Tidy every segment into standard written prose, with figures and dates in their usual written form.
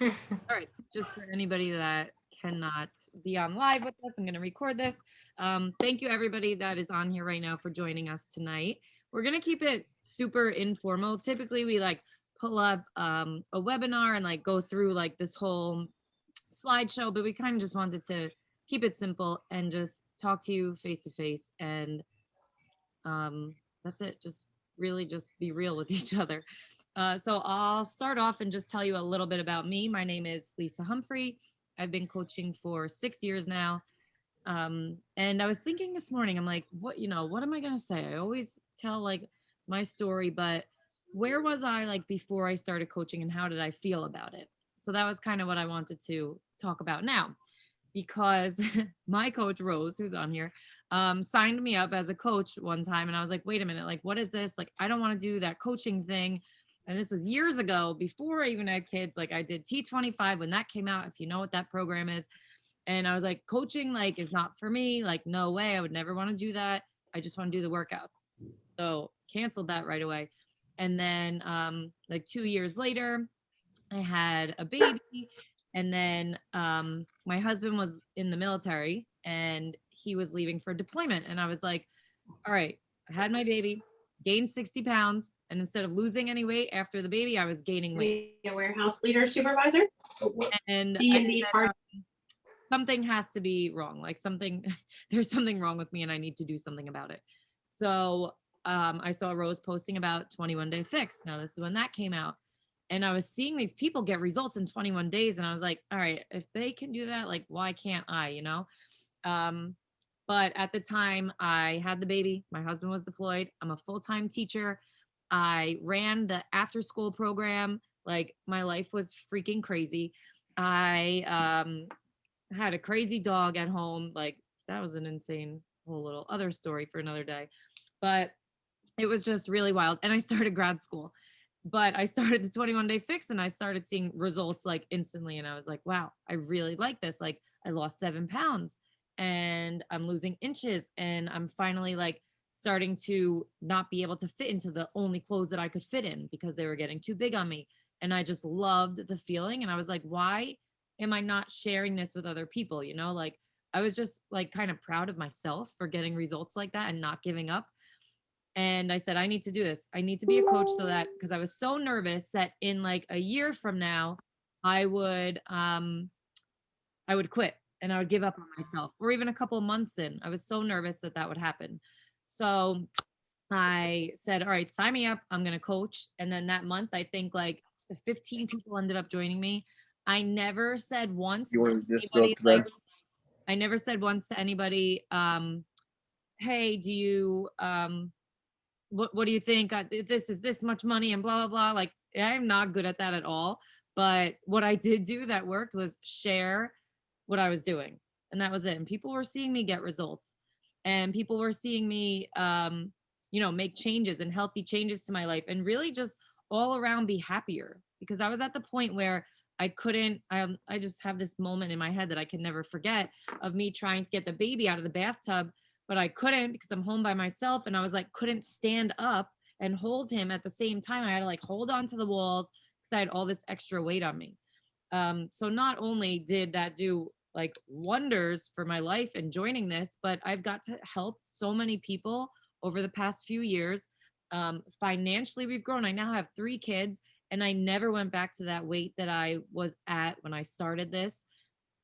All right, just for anybody that cannot be on live with us, I'm going to record this. Thank you, everybody that is on here right now for joining us tonight. We're going to keep it super informal. Typically, we like pull up a webinar and like go through like this whole slideshow, but we kind of just wanted to keep it simple and just talk to you face to face. And that's it. Just really just be real with each other. So I'll start off and just tell you a little bit about me. My name is Lisa Humphrey. I've been coaching for 6 years now. And I was thinking this morning, I'm like, what am I going to say? I always tell like my story, but where was I like before I started coaching and how did I feel about it? So that was kind of what I wanted to talk about now because my coach Rose, who's on here, signed me up as a coach one time, and I was like, wait a minute, like, what is this? Like, I don't want to do that coaching thing. And this was years ago, before I even had kids. Like, I did T25 when that came out, if you know what that program is. And I was like, coaching like is not for me. Like, no way, I would never want to do that. I just want to do the workouts. So canceled that right away. And then like 2 years later, I had a baby, and then my husband was in the military and he was leaving for deployment. And I was like, all right, I had my baby, gained 60 pounds, and instead of losing any weight after the baby, I was gaining weight. Be a warehouse leader supervisor. And B I and B said, part. something has to be wrong. Like something, there's something wrong with me, and I need to do something about it. So I saw Rose posting about 21 Day Fix. Now this is when that came out, and I was seeing these people get results in 21 days, and I was like, all right, if they can do that, like why can't I? Um, but at the time, I had the baby. My husband was deployed. I'm a full-time teacher. I ran the after-school program. Like my life was freaking crazy. I had a crazy dog at home. Like that was an insane whole little other story for another day. But it was just really wild. And I started grad school. But I started the 21 Day Fix and I started seeing results like instantly. And I was like, wow, I really like this. Like I lost 7 pounds and I'm losing inches. And I'm finally like starting to not be able to fit into the only clothes that I could fit in because they were getting too big on me. And I just loved the feeling. And I was like, why am I not sharing this with other people? Like I was just like kind of proud of myself for getting results like that and not giving up. And I said, I need to do this. I need to be a coach so that because I was so nervous that in like a year from now, I would I would quit and I would give up on myself, or even a couple of months in. I was so nervous that that would happen. So I said, all right, sign me up. I'm going to coach. And then that month, I think like 15 people ended up joining me. I never said once You to want to just go anybody, to like, that? I never said once to anybody, hey, do you, what do you think? This is this much money and blah, blah, blah. Like, I'm not good at that at all. But what I did do that worked was share what I was doing. And that was it. And people were seeing me get results. And people were seeing me, make changes and healthy changes to my life and really just all around be happier because I was at the point where I couldn't, I just have this moment in my head that I can never forget of me trying to get the baby out of the bathtub, but I couldn't because I'm home by myself. And I was like, couldn't stand up and hold him at the same time. I had to like hold on to the walls because I had all this extra weight on me. So not only did that do like wonders for my life and joining this, but I've got to help so many people over the past few years. Financially, we've grown. I now have 3 kids, and I never went back to that weight that I was at when I started this.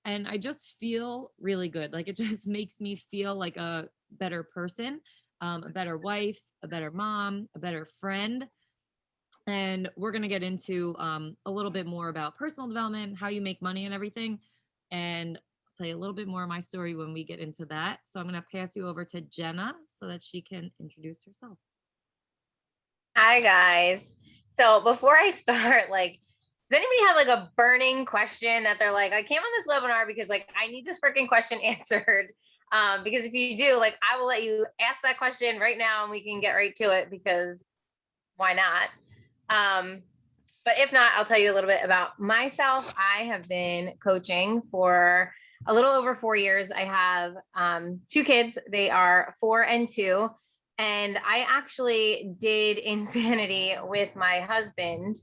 And I just feel really good. Like it just makes me feel like a better person, a better wife, a better mom, a better friend. And we're going to get into a little bit more about personal development, how you make money and everything. And I'll tell you a little bit more of my story when we get into that. So I'm going to pass you over to Jenna so that she can introduce herself. Hi, guys. So before I start, like, does anybody have like a burning question that they're like, I came on this webinar because like I need this freaking question answered? Because if you do, like, I will let you ask that question right now and we can get right to it because why not? But if not, I'll tell you a little bit about myself. I have been coaching for a little over 4 years. I have 2 kids. They are 4 and 2. And I actually did Insanity with my husband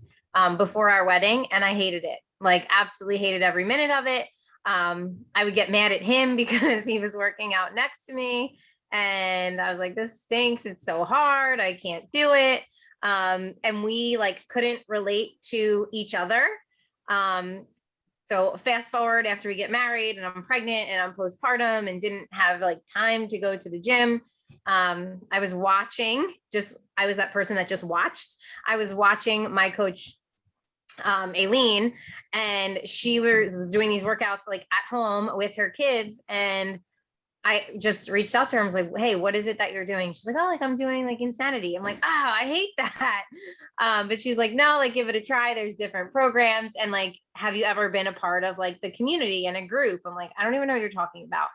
before our wedding, and I hated it. like absolutely hated every minute of it. I would get mad at him because he was working out next to me. And I was like, this stinks. It's so hard. I can't do it. And we like couldn't relate to each other. So fast forward after we get married and I'm pregnant and I'm postpartum and didn't have like time to go to the gym. I was watching, I was that person that just watched. I was watching my coach, Aileen, and she was doing these workouts like at home with her kids. And I just reached out to her. I was like, hey, what is it that you're doing? She's like, oh, like I'm doing like Insanity. I'm like, oh, I hate that. But she's like, no, like give it a try. There's different programs. And like, have you ever been a part of like the community and a group? I'm like, I don't even know what you're talking about.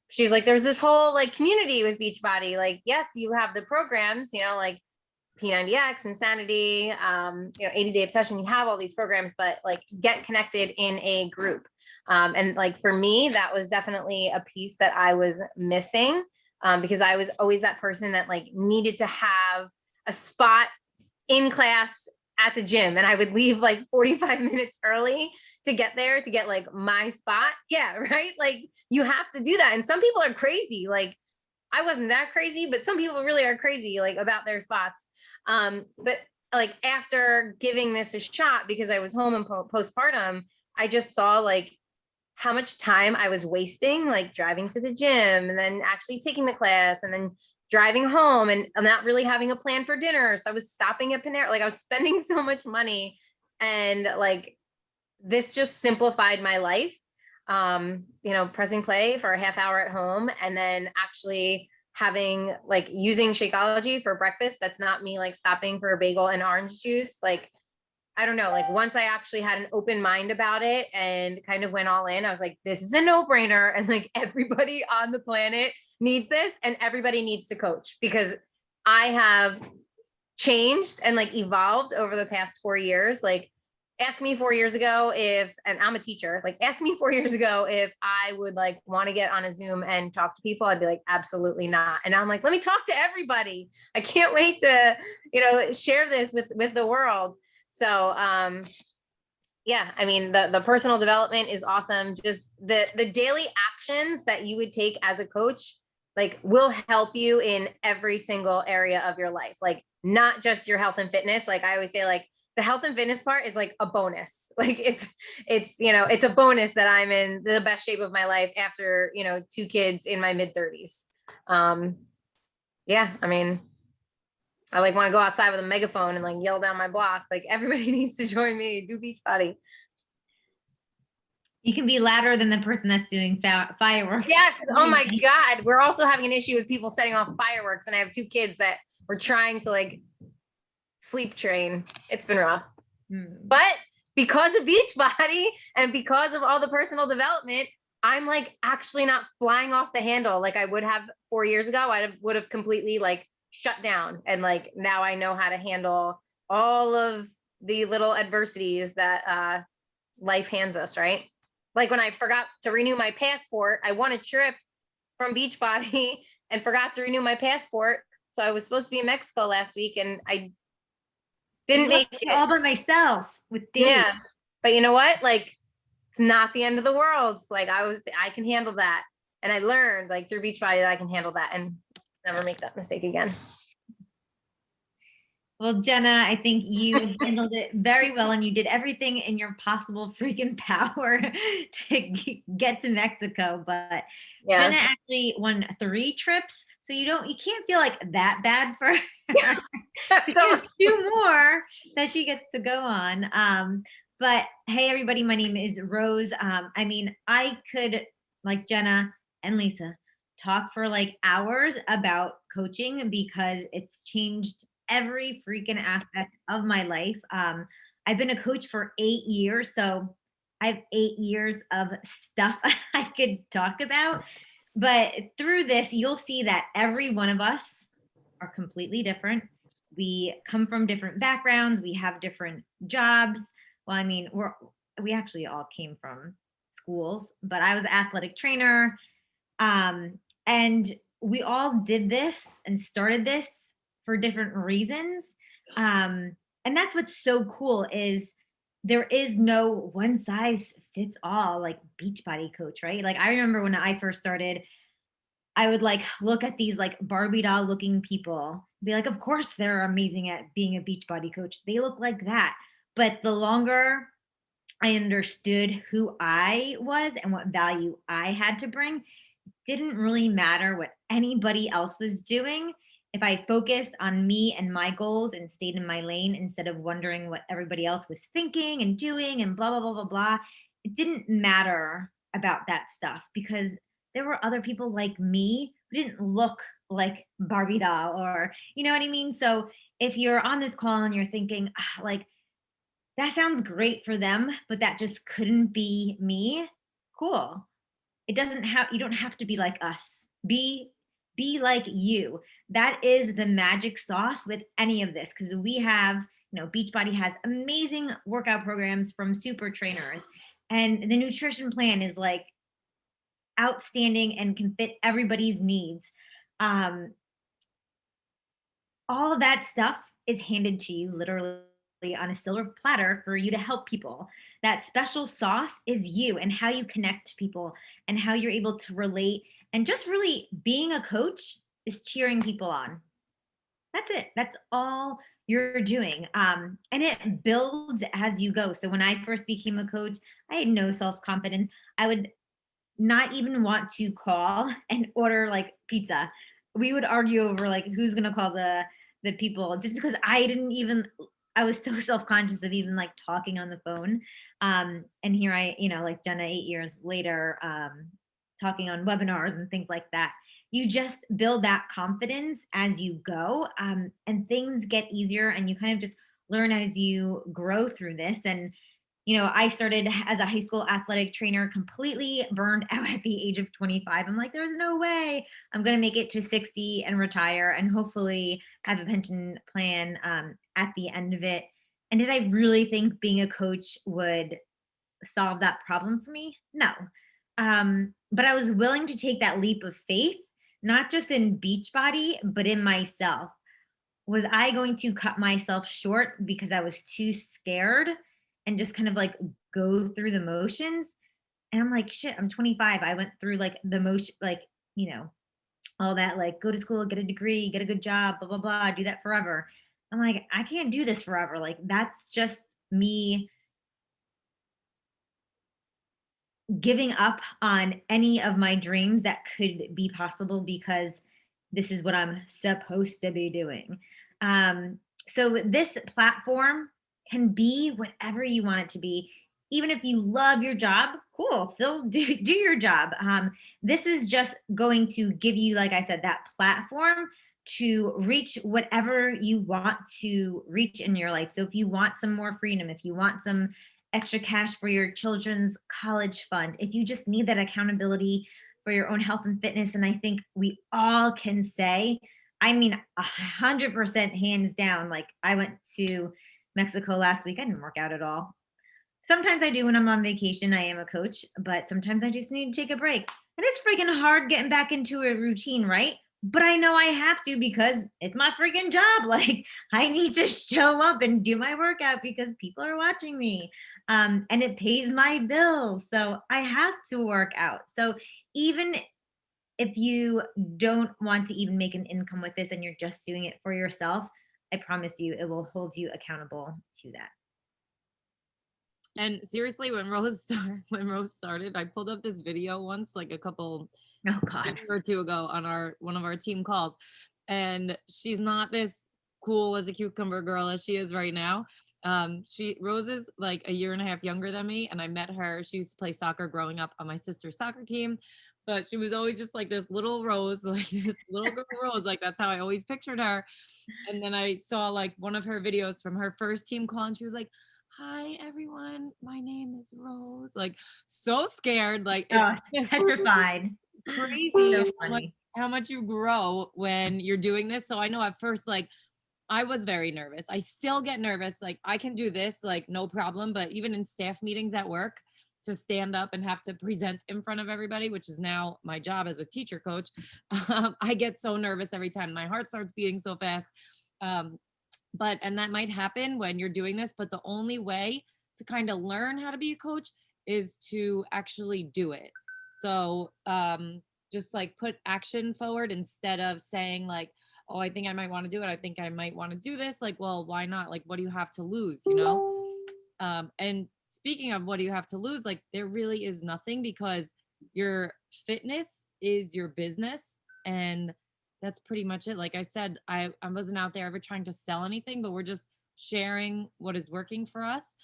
She's like, there's this whole like community with Beachbody. Like, yes, you have the programs, you know, like P90X, Insanity, 80-day obsession. You have all these programs, but like get connected in a group. And like for me, that was definitely a piece that I was missing, because I was always that person that like needed to have a spot in class at the gym, and I would leave like 45 minutes early to get there to get like my spot. Yeah, right. Like you have to do that. And some people are crazy. Like I wasn't that crazy, but some people really are crazy like about their spots. But like after giving this a shot, because I was home and postpartum, I just saw like how much time I was wasting, like driving to the gym and then actually taking the class and then driving home, and I'm not really having a plan for dinner. So I was stopping at Panera, like I was spending so much money, and like this just simplified my life. Pressing play for a half hour at home and then actually having like using Shakeology for breakfast. That's not me like stopping for a bagel and orange juice. Like I don't know, like once I actually had an open mind about it and kind of went all in, I was like, this is a no-brainer. And like everybody on the planet needs this, and everybody needs to coach, because I have changed and like evolved over the past 4 years. Like ask me 4 years ago and I'm a teacher, like ask me 4 years ago if I would like want to get on a Zoom and talk to people. I'd be like, absolutely not. And now I'm like, let me talk to everybody. I can't wait to, share this with the world. So, yeah, I mean, the personal development is awesome. Just the daily actions that you would take as a coach, like will help you in every single area of your life. Like not just your health and fitness. Like I always say, like the health and fitness part is like a bonus. Like it's a bonus that I'm in the best shape of my life after, 2 kids in my mid-30s. Yeah, I mean, I like want to go outside with a megaphone and like yell down my block. Like everybody needs to join me, do Beachbody. You can be louder than the person that's doing fireworks. Yes. Oh my God. We're also having an issue with people setting off fireworks. And I have 2 kids that were trying to like sleep train. It's been rough. But because of Beachbody and because of all the personal development, I'm like actually not flying off the handle like I would have 4 years ago. I would have completely like shut down. And like now I know how to handle all of the little adversities that life hands us, right? Like when I forgot to renew my passport, I won a trip from Beachbody and forgot to renew my passport. So I was supposed to be in Mexico last week and I didn't make it all by myself with Dave. Yeah. But you know what? Like it's not the end of the world. It's like I can handle that. And I learned like through Beachbody that I can handle that and never make that mistake again. Well, Jenna, I think you handled it very well, and you did everything in your possible freaking power to get to Mexico. But yeah. Jenna actually won 3 trips, so you can't feel like that bad for her. So 2 more that she gets to go on. But hey, everybody, my name is Rose. I could, like Jenna and Lisa, talk for like hours about coaching because it's changed every freaking aspect of my life. I've been a coach for 8 years, so I have 8 years of stuff I could talk about. But through this, you'll see that every one of us are completely different. We come from different backgrounds. We have different jobs. Well, I mean, we actually all came from schools, but I was an athletic trainer. And we all did this and started this for different reasons. And that's what's so cool is there is no one size fits all like Beachbody coach, right? Like I remember when I first started, I would like look at these like Barbie doll looking people, be like, of course they're amazing at being a Beachbody coach. They look like that. But the longer I understood who I was and what value I had to bring, didn't really matter what anybody else was doing. If I focused on me and my goals and stayed in my lane instead of wondering what everybody else was thinking and doing and blah, blah, blah, blah, blah, it didn't matter about that stuff because there were other people like me who didn't look like Barbie doll or, you know what I mean? So if you're on this call and you're thinking, "Ah, like, that sounds great for them, but that just couldn't be me," cool. It doesn't have, you don't have to be like us. Be like you. That is the magic sauce with any of this because we have, Beachbody has amazing workout programs from super trainers and the nutrition plan is like outstanding and can fit everybody's needs. Um, all of that stuff is handed to you literally on a silver platter for you to help people. That special sauce is you and how you connect to people and how you're able to relate. And just really being a coach is cheering people on. That's it. That's all you're doing. And it builds as you go. So when I first became a coach, I had no self confidence. I would not even want to call and order like pizza. We would argue over like who's gonna call the people just because I was so self-conscious of even like talking on the phone. And here I, like Jenna 8 years later, talking on webinars and things like that. You just build that confidence as you go, and things get easier and you kind of just learn as you grow through this. And I started as a high school athletic trainer, completely burned out at the age of 25. I'm like, there's no way I'm going to make it to 60 and retire and hopefully have a pension plan at the end of it. And did I really think being a coach would solve that problem for me? No. But I was willing to take that leap of faith, not just in Beachbody, but in myself. Was I going to cut myself short because I was too scared and just kind of like go through the motions? And I'm like, shit, I'm 25. I went through like the motion, like, all that, like go to school, get a degree, get a good job, blah, blah, blah, do that forever. I'm like, I can't do this forever. Like, that's just me giving up on any of my dreams that could be possible because this is what I'm supposed to be doing. So this platform can be whatever you want it to be. Even if you love your job, cool, still do your job. This is just going to give you, like I said, that platform to reach whatever you want to reach in your life. So if you want some more freedom, if you want some extra cash for your children's college fund, if you just need that accountability for your own health and fitness, and I think we all can say, I mean, 100% hands down, like I went to Mexico last week. I didn't work out at all. Sometimes I do when I'm on vacation. I am a coach, but sometimes I just need to take a break. And it's freaking hard getting back into a routine, right? But I know I have to because it's my freaking job. Like I need to show up and do my workout because people are watching me. And it pays my bills. So I have to work out. So even if you don't want to even make an income with this and you're just doing it for yourself, I promise you it will hold you accountable to that. And seriously, when Rose started, I pulled up this video once, like a couple Oh God. year or two ago on one of our team calls, and she's not this cool as a cucumber girl as she is right now. Rose is like a year and a half younger than me, and I met her. She used to play soccer growing up on my sister's soccer team, but she was always just like this little Rose, like this little girl Rose. Like that's how I always pictured her. And then I saw like one of her videos from her first team call, and she was like, "Hi everyone, my name is Rose." Like so scared, like it's petrified. crazy So how much you grow when you're doing this. So I know at first, like I was very nervous. I still get nervous. Like I can do this, like no problem. But even in staff meetings at work, to stand up and have to present in front of everybody, which is now my job as a teacher coach, I get so nervous every time. My heart starts beating so fast. And that might happen when you're doing this, but the only way to kind of learn how to be a coach is to actually do it. So just like put action forward instead of saying like, oh, I think I might want to do it. I think I might want to do this. Like, well, why not? Like, what do you have to lose, you know? And speaking of what do you have to lose, like there really is nothing, because your fitness is your business. And that's pretty much it. Like I said, I wasn't out there ever trying to sell anything, but we're just sharing what is working for us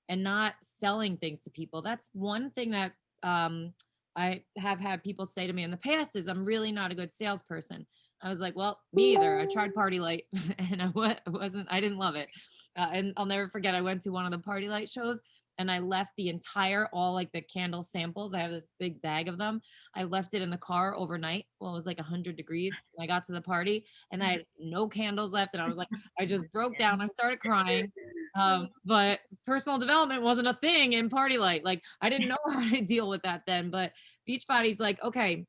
and not selling things to people. That's one thing that I have had people say to me in the past is I'm really not a good salesperson. I was like, well, me either. I tried Party Light and I didn't love it. And I'll never forget, I went to one of the Party Light shows and I left the entire, all like the candle samples. I have this big bag of them. I left it in the car overnight. Well, it was like 100 degrees. I got to the party and I had no candles left. And I was like, I just broke down. I started crying. But personal development wasn't a thing in Party Light. Like I didn't know how to deal with that then, but Beachbody's like, okay,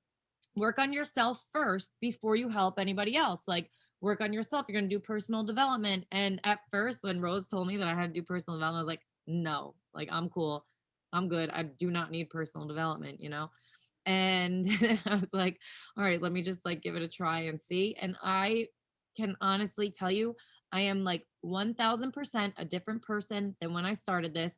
work on yourself first before you help anybody else. Like work on yourself. You're going to do personal development. And at first, when Rose told me that I had to do personal development, I was like, no, like I'm cool. I'm good. I do not need personal development, you know? And I was like, all right, let me just like give it a try and see. And I can honestly tell you, I am like 1000% a different person than when I started this.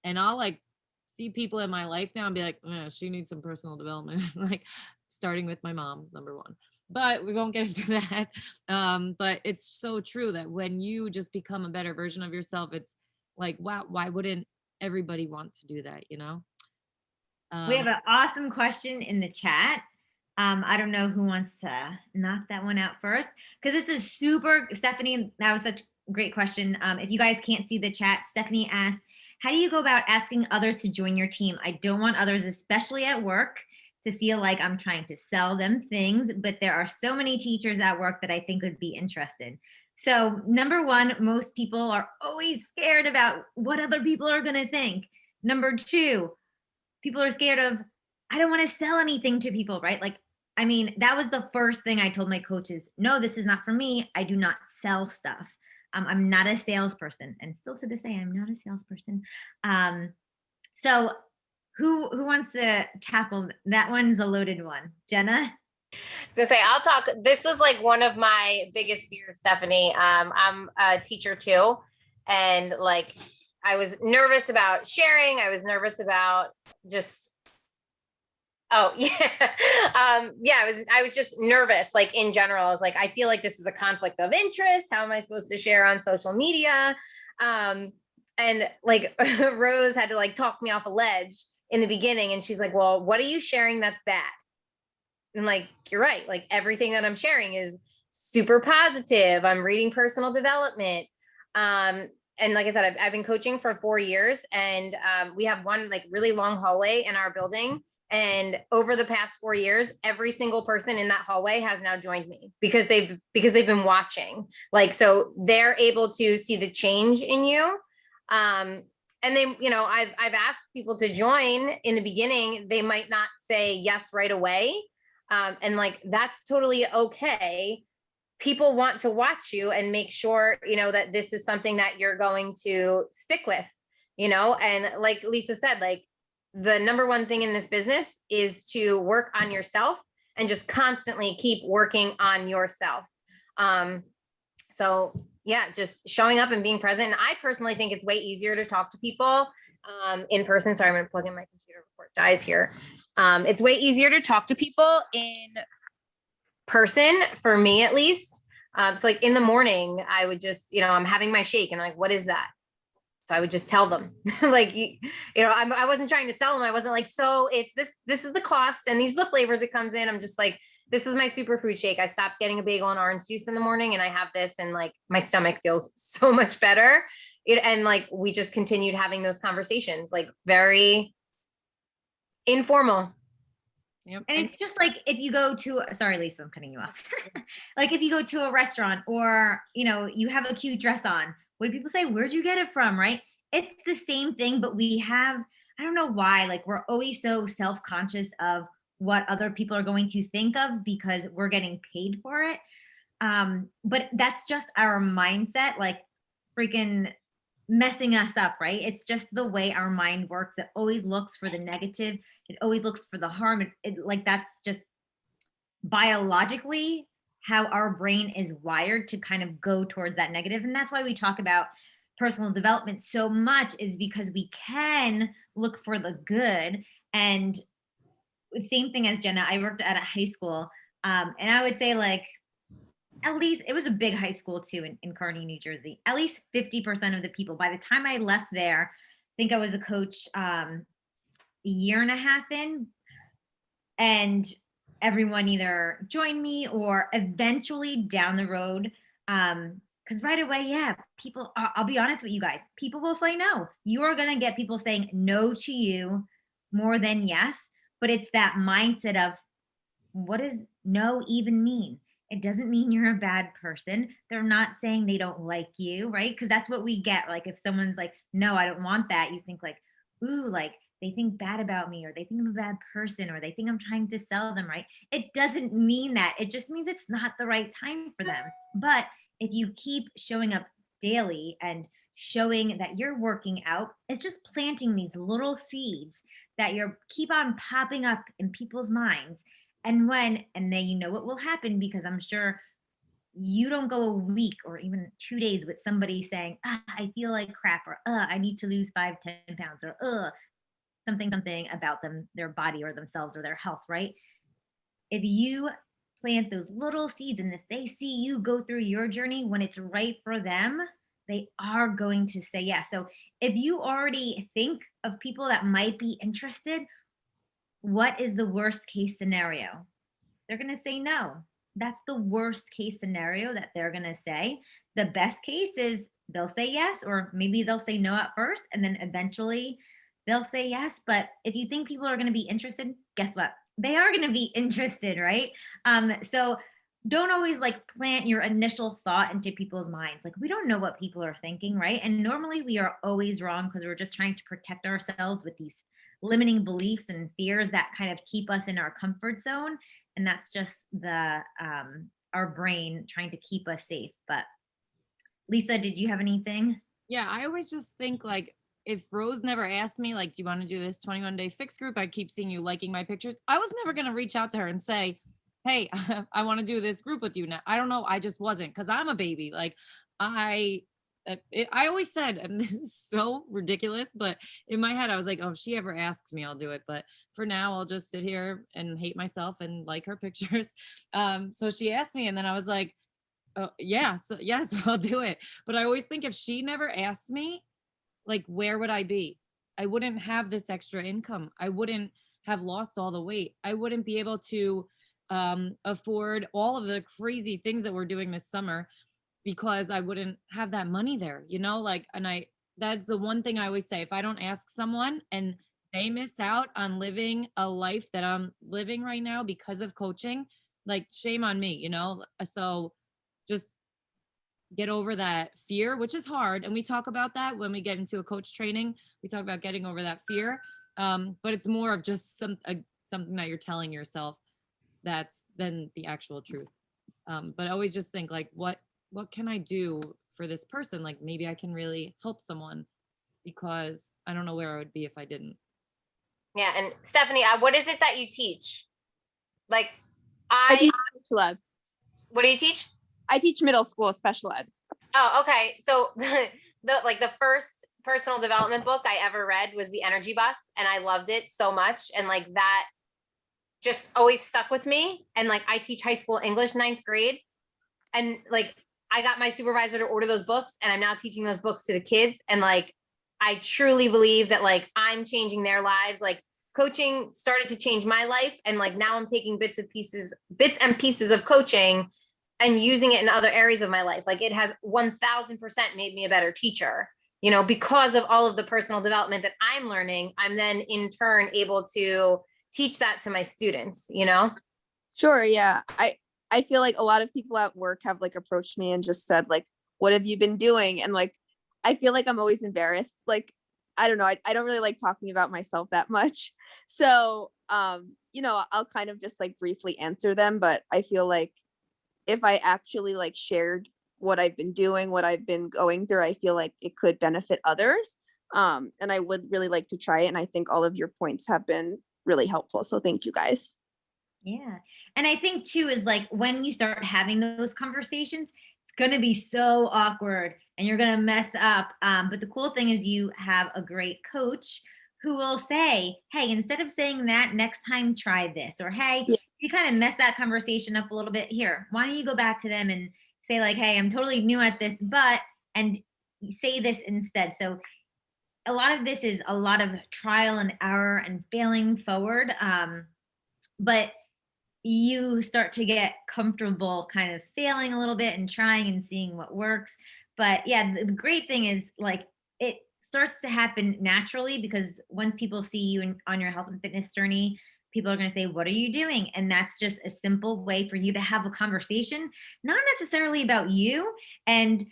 And I'll like see people in my life now and be like, she needs some personal development. Like starting with my mom, number one. But we won't get into that. But it's so true that when you just become a better version of yourself, it's like, wow, why wouldn't everybody want to do that, you know? We have an awesome question in the chat. I don't know who wants to knock that one out first, because this is super, Stephanie, that was such a great question. If you guys can't see the chat, Stephanie asked, how do you go about asking others to join your team? I don't want others, especially at work, to feel like I'm trying to sell them things, but there are so many teachers at work that I think would be interested. So number one, most people are always scared about what other people are going to think. Number two, people are scared of, I don't want to sell anything to people, right? Like, I mean, that was the first thing I told my coaches. No, this is not for me. I do not sell stuff. I'm not a salesperson. And still to this day, I'm not a salesperson. So who wants to tackle that? One's a loaded one. Jenna? So say I'll talk. This was like one of my biggest fears, Stephanie. I'm a teacher too. And like, I was nervous about sharing. I was nervous about just, I was just nervous, like in general. I was like, I feel like this is a conflict of interest. How am I supposed to share on social media? And like Rose had to like talk me off a ledge in the beginning. And she's like, well, what are you sharing that's bad? And like, you're right. Like everything that I'm sharing is super positive. I'm reading personal development. And like I said, I've been coaching for 4 years, and we have one like really long hallway in our building. And over the past 4 years, every single person in that hallway has now joined me because they've been watching. Like, so they're able to see the change in you. And they, you know, I've asked people to join in the beginning. They might not say yes right away. And like, that's totally okay. People want to watch you and make sure, you know, that this is something that you're going to stick with, you know? And like Lisa said, like the number one thing in this business is to work on yourself and just constantly keep working on yourself. So yeah, just showing up and being present. And I personally think it's way easier to talk to people in person. Sorry, I'm going to plug in my computer before it dies here. It's way easier to talk to people in person, for me at least. So like in the morning, I would just, you know, I'm having my shake and like, what is that? So I would just tell them like, you know, I wasn't trying to sell them. I wasn't like, so it's this is the cost and these are the flavors it comes in. I'm just like, this is my superfood shake. I stopped getting a bagel and orange juice in the morning and I have this, and like my stomach feels so much better. And like, we just continued having those conversations, like very informal. Yep. And it's just like if you go to, sorry, Lisa, I'm cutting you off. Like if you go to a restaurant or, you know, you have a cute dress on, what do people say? Where'd you get it from? Right? It's the same thing, but we have, I don't know why, like we're always so self-conscious of what other people are going to think of because we're getting paid for it. But that's just our mindset. Like freaking messing us up, right? It's just the way our mind works. It always looks for the negative. It always looks for the harm. Like that's just biologically how our brain is wired to kind of go towards that negative. And that's why we talk about personal development so much, is because we can look for the good. And same thing as Jenna, I worked at a high school. And I would say like, at least it was a big high school too in Kearney, New Jersey. At least 50% of the people, by the time I left there, I think I was a coach a year and a half in, and everyone either joined me or eventually down the road. Because right away, yeah, people, I'll be honest with you guys, people will say no. You are going to get people saying no to you more than yes. But it's that mindset of, what does no even mean? It doesn't mean you're a bad person. They're not saying they don't like you, right? Because that's what we get. Like if someone's like, no, I don't want that, you think like, ooh, like they think bad about me, or they think I'm a bad person, or they think I'm trying to sell them, right? It doesn't mean that. It just means it's not the right time for them. But if you keep showing up daily and showing that you're working out, it's just planting these little seeds that you're keep on popping up in people's minds. And then you know what will happen, because I'm sure you don't go a week or even 2 days with somebody saying, I feel like crap, or I need to lose 5-10 pounds, or something about them, their body or themselves or their health, right? If you plant those little seeds, and if they see you go through your journey when it's right for them, they are going to say yes. So if you already think of people that might be interested, what is the worst case scenario? They're going to say no. That's the worst case scenario that they're going to say. The best case is they'll say yes, or maybe they'll say no at first, and then eventually they'll say yes. But if you think people are going to be interested, guess what? They are going to be interested, right? So don't always like plant your initial thought into people's minds. Like we don't know what people are thinking, right? And normally we are always wrong, because we're just trying to protect ourselves with these limiting beliefs and fears that kind of keep us in our comfort zone. And that's just the our brain trying to keep us safe. But Lisa, did you have anything? Yeah, I always just think like, if Rose never asked me, like, do you want to do this 21-day fix group? I keep seeing you liking my pictures. I was never going to reach out to her and say, hey, I want to do this group with you now. I don't know. I just wasn't, because I'm a baby. Like I always said, and this is so ridiculous, but in my head, I was like, oh, if she ever asks me, I'll do it. But for now, I'll just sit here and hate myself and like her pictures. So she asked me, and then I was like, oh, yeah, so yes, I'll do it. But I always think if she never asked me, like, where would I be? I wouldn't have this extra income. I wouldn't have lost all the weight. I wouldn't be able to afford all of the crazy things that we're doing this summer, because I wouldn't have that money there, like, that's the one thing I always say. If I don't ask someone and they miss out on living a life that I'm living right now because of coaching, like, shame on me, So just get over that fear, which is hard. And we talk about that when we get into a coach training. We talk about getting over that fear. But it's more of just something that you're telling yourself that's than the actual truth. But I always just think like, what can I do for this person? Like maybe I can really help someone, because I don't know where I would be if I didn't. Yeah. And Stephanie, what is it that you teach? Like I teach special ed. What do you teach? I teach middle school special ed. Oh, okay. So the first personal development book I ever read was The Energy Bus, and I loved it so much. And like that just always stuck with me. And like I teach high school English, 9th grade. And like I got my supervisor to order those books, and I'm now teaching those books to the kids. And like I truly believe that like I'm changing their lives. Like coaching started to change my life. And like now I'm taking bits and pieces of coaching and using it in other areas of my life. Like it has 1000% made me a better teacher, because of all of the personal development that I'm learning. I'm then in turn able to teach that to my students, Sure. Yeah. I feel like a lot of people at work have like approached me and just said like, what have you been doing? And like, I feel like I'm always embarrassed. Like, I don't know. I don't really like talking about myself that much. So, I'll kind of just like briefly answer them, but I feel like if I actually like shared what I've been doing, what I've been going through, I feel like it could benefit others. And I would really like to try it. And I think all of your points have been really helpful. So thank you guys. Yeah. And I think too is like when you start having those conversations, it's gonna be so awkward and you're gonna mess up. But the cool thing is you have a great coach who will say, hey, instead of saying that, next time try this. Or hey, Yeah. you kind of mess that conversation up a little bit here. Why don't you go back to them and say, like, hey, I'm totally new at this, but and say this instead. So a lot of this is a lot of trial and error and failing forward. But you start to get comfortable kind of failing a little bit and trying and seeing what works. But yeah, the great thing is like it starts to happen naturally because once people see you on your health and fitness journey, people are going to say, what are you doing? And that's just a simple way for you to have a conversation, not necessarily about you. And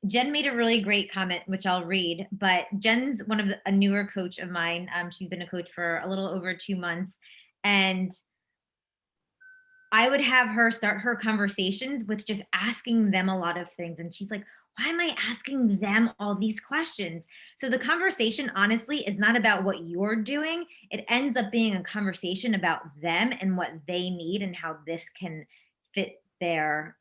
Jen made a really great comment, which I'll read, but Jen's a newer coach of mine. She's been a coach for a little over 2 months. And I would have her start her conversations with just asking them a lot of things. And she's like, why am I asking them all these questions? So the conversation, honestly, is not about what you're doing. It ends up being a conversation about them and what they need and how this can fit their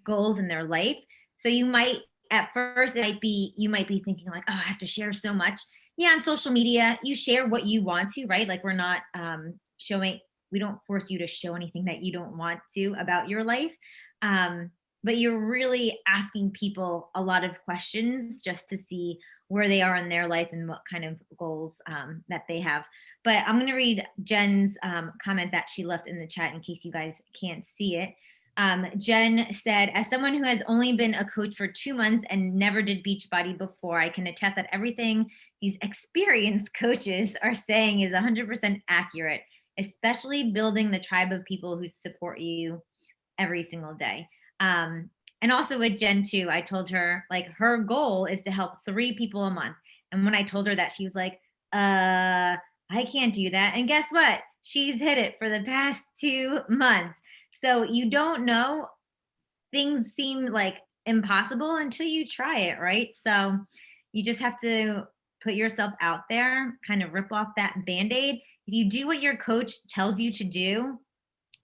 goals in their life. So you might, at first, you might be thinking like, oh, I have to share so much. Yeah, on social media, you share what you want to, right? Like we're not we don't force you to show anything that you don't want to about your life. But you're really asking people a lot of questions just to see where they are in their life and what kind of goals that they have. But I'm going to read Jen's comment that she left in the chat in case you guys can't see it. Jen said, as someone who has only been a coach for 2 months and never did Beachbody before, I can attest that everything these experienced coaches are saying is 100% accurate, especially building the tribe of people who support you every single day. And also with Jen too, I told her like her goal is to help 3 people a month. And when I told her that, she was like, I can't do that. And guess what? She's hit it for the past 2 months. So you don't know, things seem like impossible until you try it, right? So you just have to put yourself out there, kind of rip off that Band-Aid. If you do what your coach tells you to do,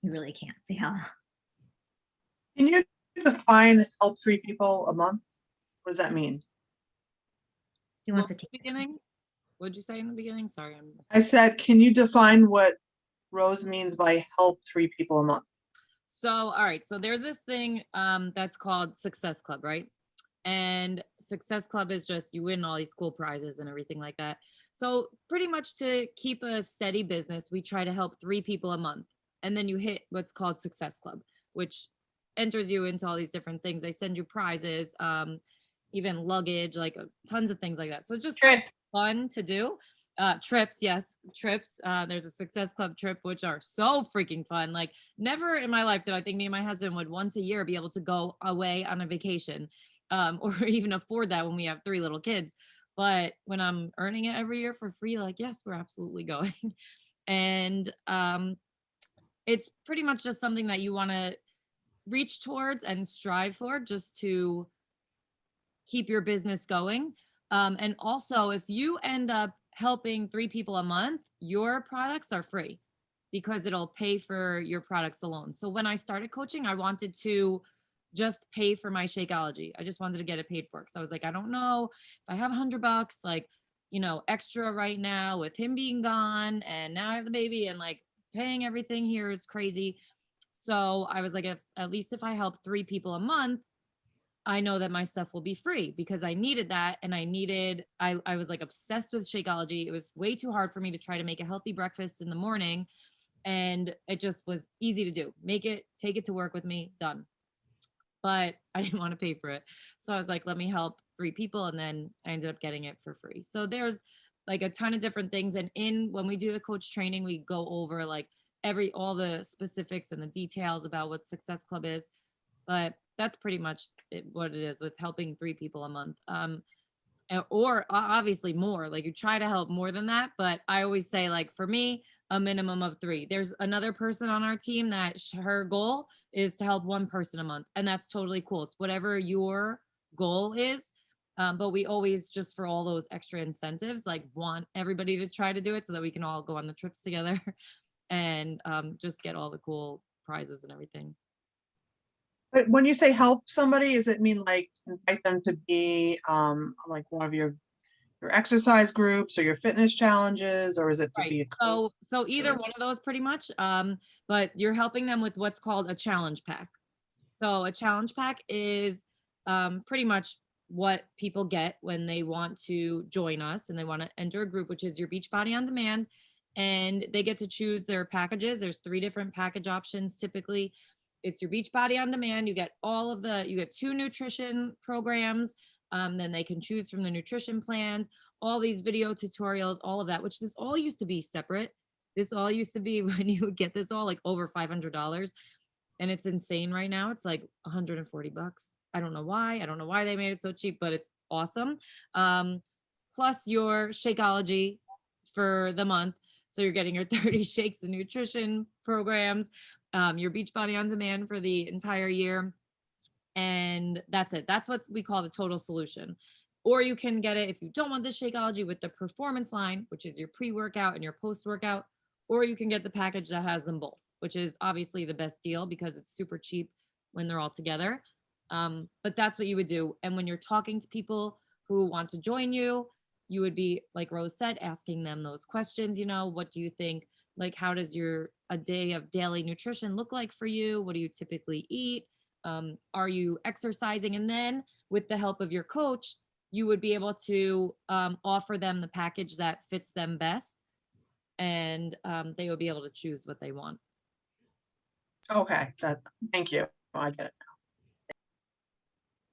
you really can't fail. Can you define help 3 people a month? What does that mean? Who Well, wants to in take the it? beginning, what'd you say in the beginning? Sorry, I said, can you define what Rose means by help 3 people a month? So, all right. So there's this thing that's called Success Club, right? And Success Club is just you win all these cool prizes and everything like that. So pretty much to keep a steady business, we try to help 3 people a month. And then you hit what's called Success Club, which enters you into all these different things. They send you prizes, even luggage, like tons of things like that. So it's just kind of fun to do. Trips, yes, trips. There's a Success Club trip, which are so freaking fun. Like never in my life did I think me and my husband would once a year be able to go away on a vacation, or even afford that when we have 3 little kids. But when I'm earning it every year for free, like, yes, we're absolutely going. And it's pretty much just something that you want to reach towards and strive for just to keep your business going. And also, if you end up helping 3 people a month, your products are free because it'll pay for your products alone. So when I started coaching, I wanted to just pay for my Shakeology. I just wanted to get it paid for. Because I was like, I don't know if I have $100, like, extra right now with him being gone and now I have the baby and like paying everything here is crazy. So I was like, at least if I help 3 people a month, I know that my stuff will be free because I needed that. And I was like obsessed with Shakeology. It was way too hard for me to try to make a healthy breakfast in the morning. And it just was easy to do. Make it, take it to work with me, done. But I didn't want to pay for it. So I was like, let me help 3 people. And then I ended up getting it for free. So there's like a ton of different things. And when we do the coach training, we go over like all the specifics and the details about what Success Club is. But that's pretty much what it is with helping 3 people a month. Or obviously more, like you try to help more than that. But I always say, like, for me, a minimum of 3. There's another person on our team that her goal is to help one person a month, and that's totally cool. It's whatever your goal is. But we always, just for all those extra incentives, like want everybody to try to do it so that we can all go on the trips together and just get all the cool prizes and everything. But when you say help somebody, does it mean like invite them to be like one of your exercise groups or your fitness challenges, or is it to be a coach? So either one of those pretty much. But you're helping them with what's called a challenge pack. So a challenge pack is pretty much what people get when they want to join us and they want to enter a group, which is your Beachbody On Demand. And they get to choose their packages. There's 3 different package options typically. It's your Beachbody On Demand. You get you get 2 nutrition programs. Then they can choose from the nutrition plans, all these video tutorials, all of that, which this all used to be separate. This all used to be when you would get this all like over $500. And it's insane right now. It's like $140. I don't know why. I don't know why they made it so cheap, but it's awesome. Plus your Shakeology for the month. So you're getting your 30 shakes and nutrition programs, your Beachbody On Demand for the entire year. And that's it. That's what we call the total solution. Or you can get it if you don't want the Shakeology with the performance line, which is your pre-workout and your post-workout, or you can get the package that has them both, which is obviously the best deal because it's super cheap when they're all together. But that's what you would do. And when you're talking to people who want to join you, you would be, like Rose said, asking them those questions, what do you think? Like, how does a day of daily nutrition look like for you? What do you typically eat? Are you exercising? And then with the help of your coach, you would be able to offer them the package that fits them best. And they would be able to choose what they want. Okay, thank you. I get it.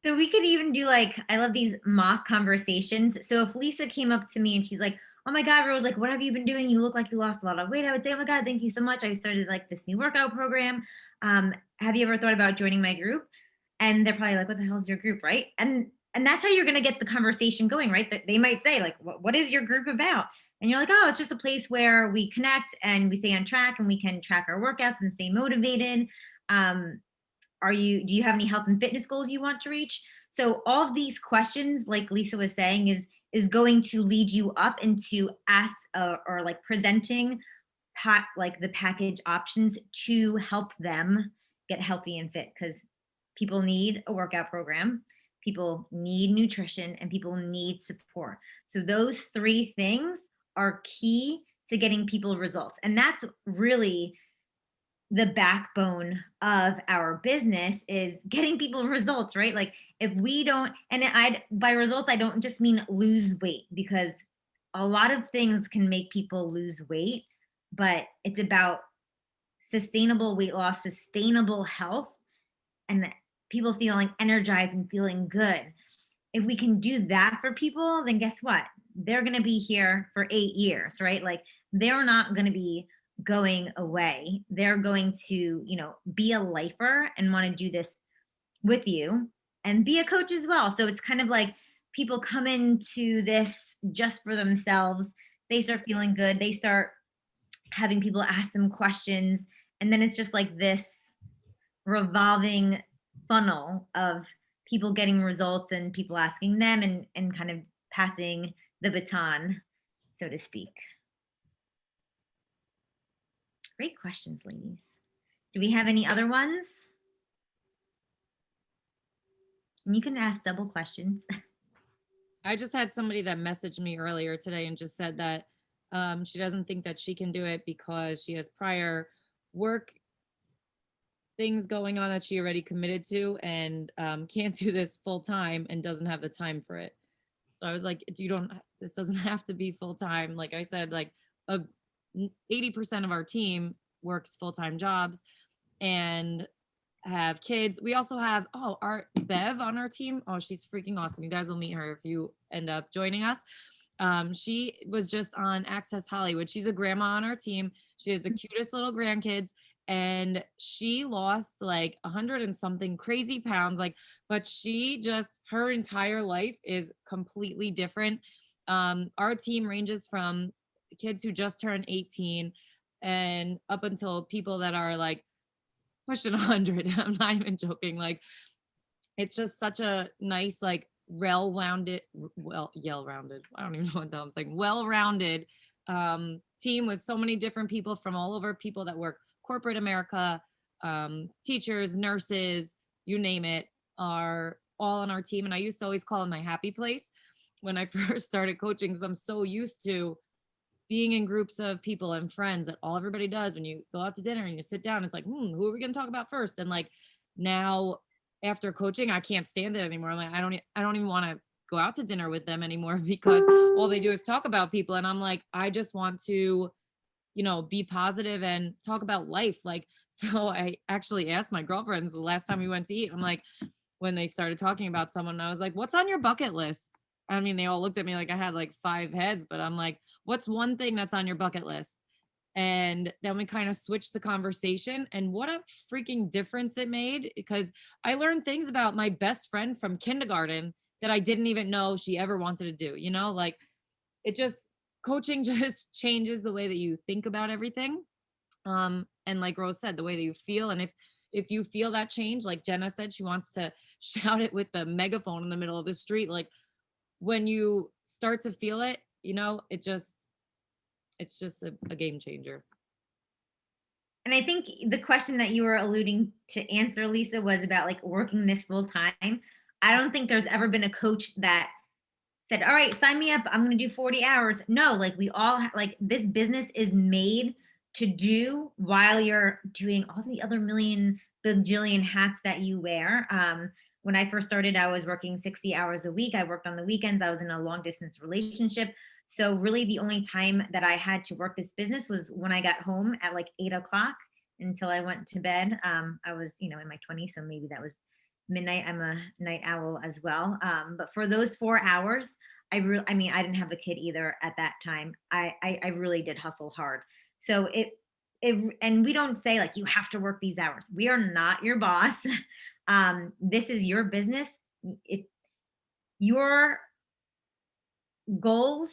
So we could even do like, I love these mock conversations. So if Lisa came up to me and she's like, oh my God, Rose, like, what have you been doing? You look like you lost a lot of weight. I would say, oh my God, thank you so much. I started like this new workout program. Have you ever thought about joining my group? And they're probably like, what the hell is your group, right? And that's how you're going to get the conversation going, right? That they might say like, what is your group about? And you're like, oh, it's just a place where we connect and we stay on track and we can track our workouts and stay motivated. Do you have any health and fitness goals you want to reach? So all of these questions, like Lisa was saying, is going to lead you up into ask or like presenting like the package options to help them get healthy and fit, because people need a workout program, people need nutrition, and people need support. So those 3 things are key to getting people results. And that's really the backbone of our business, is getting people results, right? Like if we don't, and by results, I don't just mean lose weight, because a lot of things can make people lose weight, but it's about sustainable weight loss, sustainable health, and people feeling energized and feeling good. If we can do that for people, then guess what? They're going to be here for 8 years, right? Like they're not going to be going away. They're going to, be a lifer and want to do this with you and be a coach as well. So it's kind of like people come into this just for themselves. They start feeling good. They start having people ask them questions. And then it's just like this revolving funnel of people getting results and people asking them and kind of passing the baton, so to speak. Great questions, ladies. Do we have any other ones? And you can ask double questions. I just had somebody that messaged me earlier today and just said that she doesn't think that she can do it because she has prior work things going on that she already committed to and can't do this full time and doesn't have the time for it. So I was like, this doesn't have to be full time. Like I said, like 80% of our team works full-time jobs and have kids. We also have, our Bev on our team. Oh, she's freaking awesome. You guys will meet her if you end up joining us. She was just on Access Hollywood. She's a grandma on our team. She has the cutest little grandkids, and she lost like 100 and something crazy pounds. But her entire life is completely different. Our team ranges from kids who just turned 18 and up until people that are like pushing 100. I'm not even joking. Like, it's just such a nice, like, well-rounded, well-rounded. I don't even know what the hell I'm saying. Well-rounded team with so many different people from all over, people that work corporate America, teachers, nurses, you name it, are all on our team. And I used to always call it my happy place when I first started coaching, because I'm so used to being in groups of people and friends that all everybody does when you go out to dinner and you sit down. It's like, who are we going to talk about first? And like now, after coaching, I can't stand it anymore. I'm like, I don't even want to go out to dinner with them anymore because all they do is talk about people. And I'm like, I just want to, be positive and talk about life. Like, so I actually asked my girlfriends the last time we went to eat, I'm like, when they started talking about someone, I was like, what's on your bucket list? I mean, they all looked at me like I had like 5 heads, but I'm like, what's one thing that's on your bucket list? And then we kind of switched the conversation, and what a freaking difference it made, because I learned things about my best friend from kindergarten that I didn't even know she ever wanted to do, like it just, coaching just changes the way that you think about everything. And like Rose said, the way that you feel. And if you feel that change, like Jenna said, she wants to shout it with the megaphone in the middle of the street. Like, when you start to feel it, it's just a game changer. And I think the question that you were alluding to answer, Lisa, was about like working this full time. I don't think there's ever been a coach that said, all right, sign me up, I'm going to do 40 hours. No, like we all like, this business is made to do while you're doing all the other million bajillion hats that you wear. When I first started, I was working 60 hours a week. I worked on the weekends. I was in a long distance relationship. So really the only time that I had to work this business was when I got home at like 8 o'clock until I went to bed. I was, in my 20s, so maybe that was midnight. I'm a night owl as well. But for those 4 hours, I mean, I didn't have a kid either at that time. I really did hustle hard. So and we don't say like, you have to work these hours. We are not your boss. This is your business. Your goals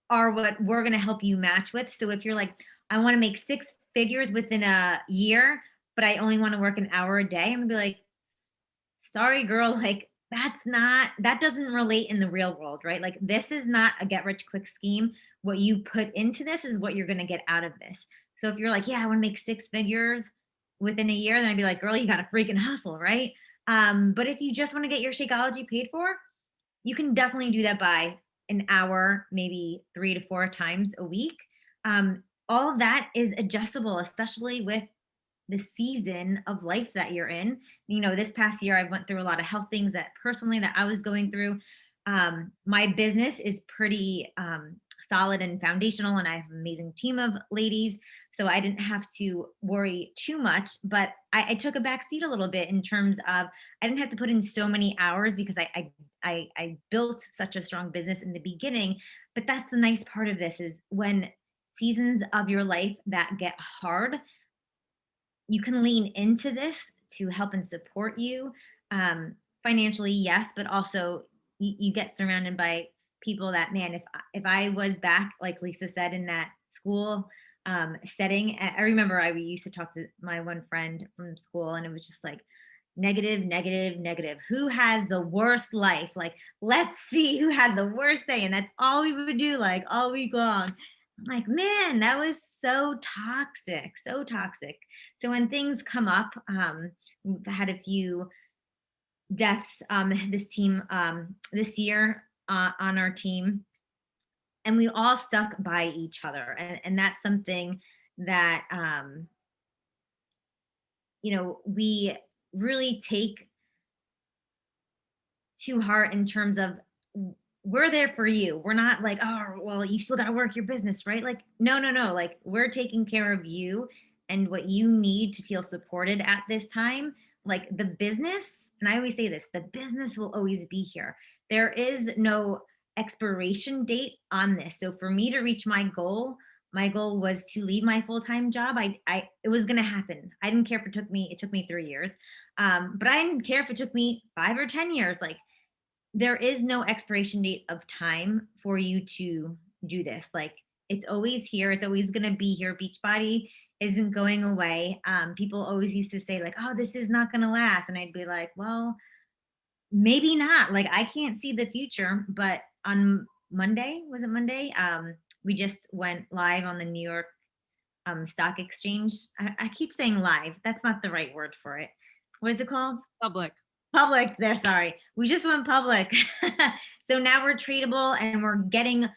are what we're going to help you match with. So if you're like, I want to make 6 figures within a year, but I only want to work an hour a day, I'm gonna be like, sorry, girl, like that doesn't relate in the real world, right? Like, this is not a get rich quick scheme. What you put into this is what you're going to get out of this. So if you're like, yeah, I want to make 6 figures within a year, then I'd be like, girl, you got to freaking hustle, right? But if you just want to get your Shakeology paid for, you can definitely do that by an hour, maybe 3 to 4 times a week. All of that is adjustable, especially with the season of life that you're in. This past year, I went through a lot of health things that personally that I was going through. My business is pretty solid and foundational, and I have an amazing team of ladies. So I didn't have to worry too much, but I took a back seat a little bit in terms of, I didn't have to put in so many hours because I built such a strong business in the beginning. But that's the nice part of this, is when seasons of your life that get hard, you can lean into this to help and support you financially, yes, but also you get surrounded by people that, man, if I was back, like Lisa said, in that school setting, I remember I used to talk to my one friend from school, and it was just like, negative, negative, negative. Who has the worst life? Like, let's see who had the worst day. And that's all we would do, like, all week long. I'm like, man, that was so toxic, so toxic. So when things come up, we've had a few deaths, this year on our team, and we all stuck by each other. And that's something that, we really take to heart in terms of, we're there for you. We're not like, oh, well, you still got to work your business, right? Like, no. Like, we're taking care of you and what you need to feel supported at this time. Like, the business, and I always say this, the business will always be here. There is no expiration date on this. So for me to reach my goal was to leave my full-time job. It was going to happen. I didn't care if it took me 3 years. But I didn't care if it took me 5 or 10 years. Like, there is no expiration date of time for you to do this. Like, It's always here. It's always going to be here. Beachbody isn't going away. People always used to say like, oh, this is not going to last. And I'd be like, well, maybe not. Like, I can't see the future, but on Monday, was it Monday? We just went live on the New York Stock Exchange. I keep saying live. That's not the right word for it. What is it called? Public there, sorry. We just went public. So now we're tradable and we're getting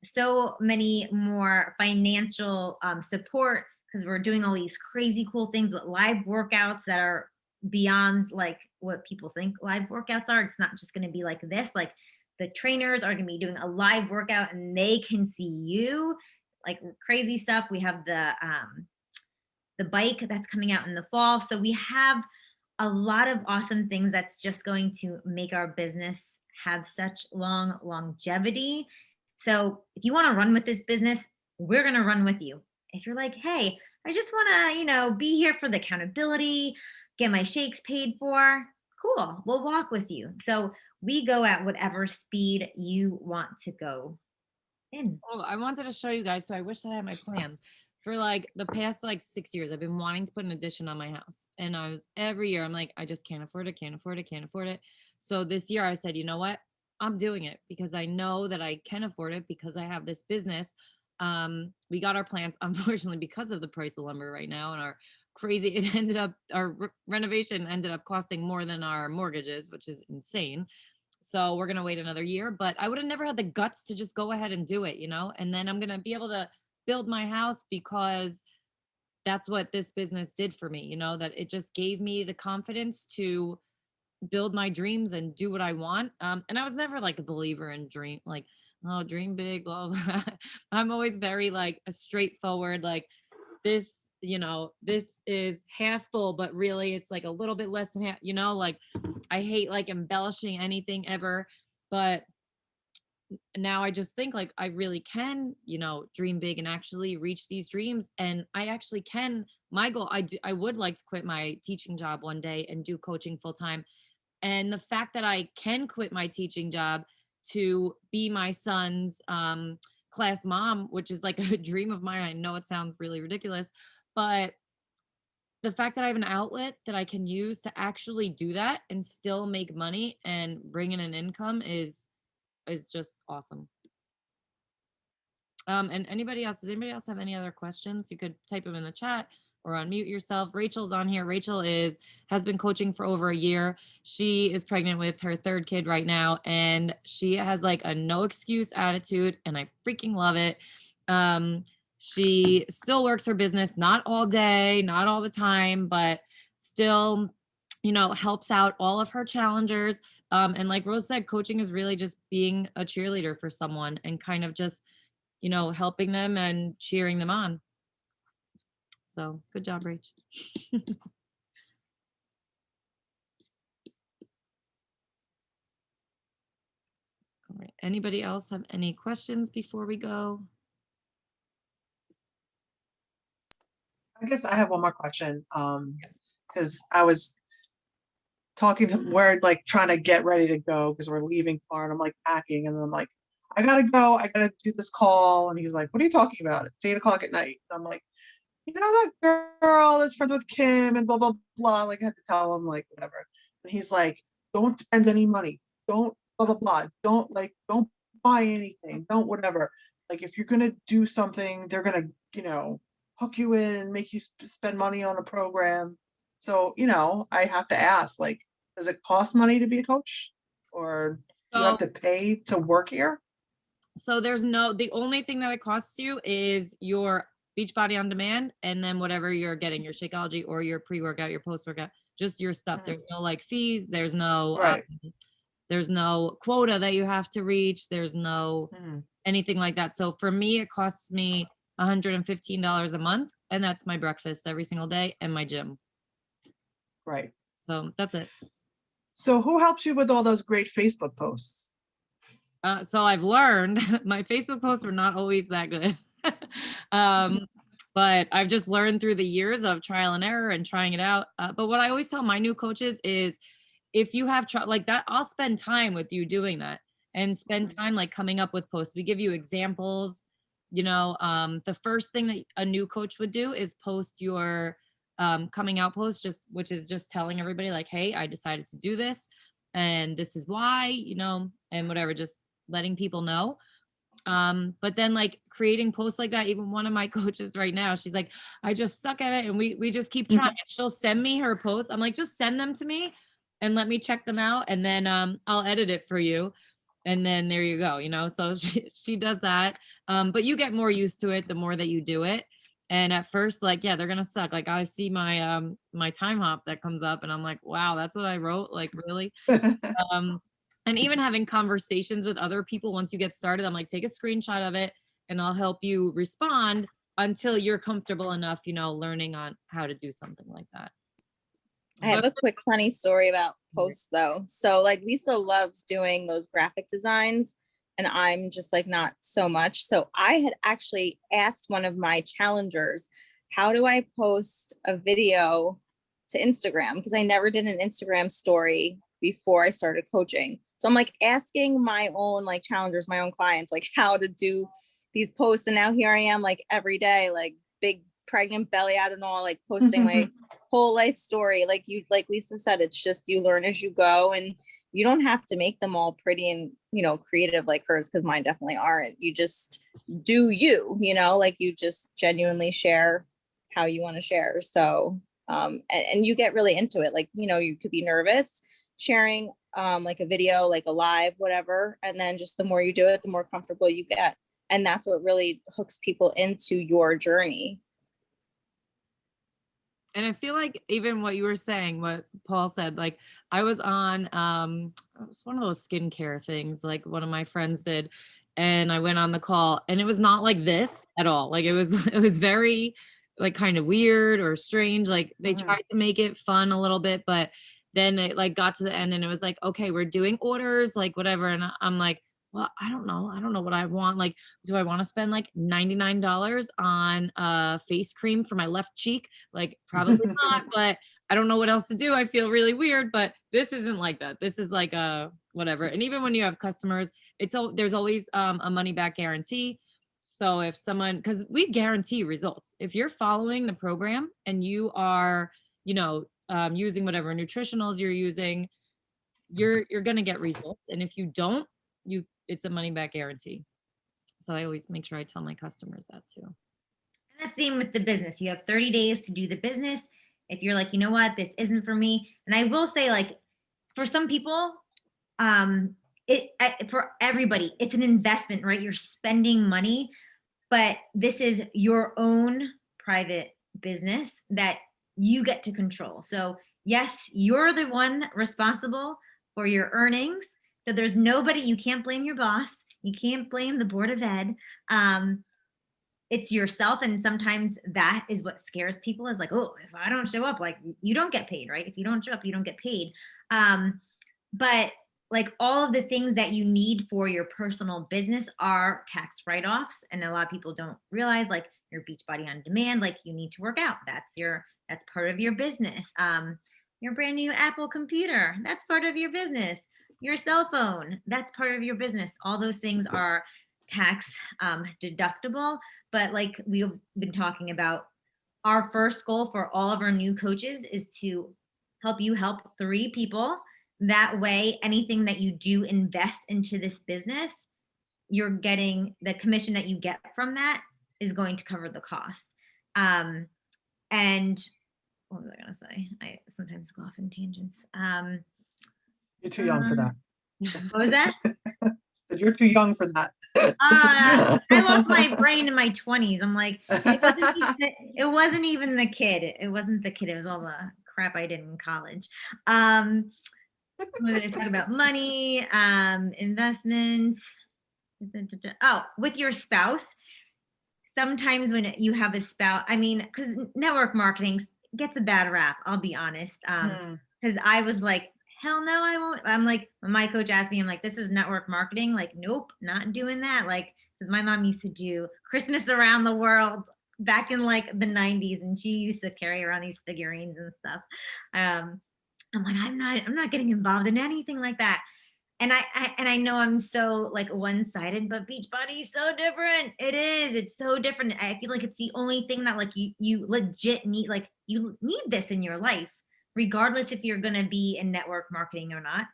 so many more financial support because we're doing all these crazy cool things with live workouts that are beyond like what people think live workouts are. It's not just going to be like this. Like the trainers are going to be doing a live workout and they can see you, like crazy stuff. We have the bike that's coming out in the fall. So we have a lot of awesome things that's just going to make our business have such long longevity. So if you want to run with this business, we're going to run with you. If you're like, hey, I just want to, be here for the accountability, get my shakes paid for, cool, we'll walk with you. So we go at whatever speed you want to go in. Oh, I wanted to show you guys. So I wish that I had my plans. For like the past like 6 years, I've been wanting to put an addition on my house. And every year I'm like, I just can't afford it, can't afford it, can't afford it. So this year I said, you know what? I'm doing it because I know that I can afford it because I have this business. We got our plans, unfortunately, because of the price of lumber right now and our renovation ended up costing more than our mortgages, which is insane. So we're going to wait another year, but I would have never had the guts to just go ahead and do it, and then I'm going to be able to build my house because that's what this business did for me, that it just gave me the confidence to build my dreams and do what I want. And I was never like a believer in dream big, blah, blah. I'm always very like a straightforward, like this, this is half full, but really it's like a little bit less than half, like I hate like embellishing anything ever, but now I just think like I really can, dream big and actually reach these dreams. And I actually can. My goal, I would like to quit my teaching job one day and do coaching full time. And the fact that I can quit my teaching job to be my son's class mom, which is like a dream of mine. I know it sounds really ridiculous, but the fact that I have an outlet that I can use to actually do that and still make money and bring in an income is just awesome. And does anybody else have any other questions? You could type them in the chat or unmute yourself. Rachel's on here. Rachel has been coaching for over a year. She is pregnant with her third kid right now, and she has like a no excuse attitude, and I freaking love it. She still works her business, not all day, not all the time, but still, helps out all of her challengers. And like Rose said, coaching is really just being a cheerleader for someone and kind of just, helping them and cheering them on. So good job, Rach. All right. Anybody else have any questions before we go? I guess I have one more question. Because I was we're like trying to get ready to go because we're leaving Florida. I'm like packing and I'm like, I gotta go. I gotta do this call. And he's like, what are you talking about? It's 8:00 at night. And I'm like, that girl that's friends with Kim and blah, blah, blah. Like I had to tell him like, whatever. And he's like, don't spend any money. Don't blah, blah, blah. Don't buy anything. Don't whatever. Like if you're going to do something, they're going to, hook you in and make you spend money on a program. So, I have to ask, like, does it cost money to be a coach or do you have to pay to work here? So the only thing that it costs you is your Beachbody On Demand, and then whatever you're getting, your Shakeology or your pre-workout, your post-workout, just your stuff. There's no like fees. There's no, there's no quota that you have to reach. There's no anything like that. So for me, it costs me $115 a month, and that's my breakfast every single day and my gym. Right. So that's it. So who helps you with all those great Facebook posts? So I've learned my Facebook posts were not always that good. But I've just learned through the years of trial and error and trying it out. But what I always tell my new coaches is if you have like that, I'll spend time with you doing that and spend time like coming up with posts. We give you examples the first thing that a new coach would do is post your coming out post, which is just telling everybody like, hey, I decided to do this and this is why, and whatever, just letting people know. But then like creating posts like that, even one of my coaches right now, she's like, I just suck at it. And we just keep trying. She'll send me her posts. I'm like, just send them to me and let me check them out. And then I'll edit it for you. And then there you go, so she does that. But you get more used to it the more that you do it. And at first, like, yeah, they're gonna suck. Like I see my my time hop that comes up and I'm like, wow, that's what I wrote. Like, really? And even having conversations with other people once you get started, I'm like, take a screenshot of it and I'll help you respond until you're comfortable enough, learning on how to do something like that. I have a quick funny story about posts though. So like Lisa loves doing those graphic designs and I'm just like not so much. So I had actually asked one of my challengers, how do I post a video to Instagram? Because I never did an Instagram story before I started coaching. So I'm like asking my own like challengers, my own clients, like how to do these posts. And now here I am like every day, like big pregnant belly out and all, like posting my whole life story. Like Lisa said, it's just you learn as you go and you don't have to make them all pretty and, creative like hers, because mine definitely aren't. You just do you, like you just genuinely share how you want to share. So, and you get really into it. Like, you could be nervous sharing like a video, like a live, whatever. And then just the more you do it, the more comfortable you get. And that's what really hooks people into your journey. And I feel like even what you were saying, what Paul said, like I was on, it was one of those skincare things, like one of my friends did. And I went on the call and it was not like this at all. Like it was very like kind of weird or strange. Like they tried to make it fun a little bit, but then it like got to the end and it was like, okay, we're doing orders, like whatever. And I'm like, well, I don't know what I want. Like, do I want to spend like $99 on face cream for my left cheek? Like, probably not, but I don't know what else to do. I feel really weird, but this isn't like that. This is like whatever. And even when you have customers, there's always a money back guarantee. So if someone, because we guarantee results, if you're following the program and you are, using whatever nutritionals you're using, you're going to get results. And if you don't, it's a money back guarantee. So I always make sure I tell my customers that too. And that's the same with the business. You have 30 days to do the business. If you're like, you know what, this isn't for me. And I will say, like, for some people, for everybody, it's an investment, right? You're spending money, but this is your own private business that you get to control. So yes, you're the one responsible for your earnings. So there's nobody, you can't blame your boss. You can't blame the board of ed. It's yourself. And sometimes that is what scares people, is like, oh, if I don't show up, like you don't get paid, right? If you don't show up, you don't get paid. But like all of the things that you need for your personal business are tax write-offs. And a lot of people don't realize, like your Beachbody On Demand, like you need to work out. That's part of your business. Your brand new Apple computer, that's part of your business. Your cell phone, that's part of your business. All those things are tax deductible. But like we've been talking about, our first goal for all of our new coaches is to help you help 3 people. That way, anything that you do invest into this business, you're getting the commission that you get from that is going to cover the cost. And what was I gonna say? I sometimes go off in tangents. You're too young for that. What was that? You're too young for that. I lost my brain in my 20s. I'm like, it wasn't even the kid. It wasn't the kid. It was all the crap I did in college. We're going to talk about money, investments. Oh, with your spouse. Sometimes when you have a spouse, I mean, because network marketing gets a bad rap, I'll be honest. Because I was like, hell no, I won't. I'm like, when my coach asked me, I'm like, this is network marketing. Like, nope, not doing that. Like, because my mom used to do Christmas around the world back in like the 90s, and she used to carry around these figurines and stuff. I'm like, I'm not getting involved in anything like that. I know I'm so like one-sided, but Beachbody is so different. It is. It's so different. I feel like it's the only thing that like you legit need, like you need this in your life, regardless if you're gonna be in network marketing or not.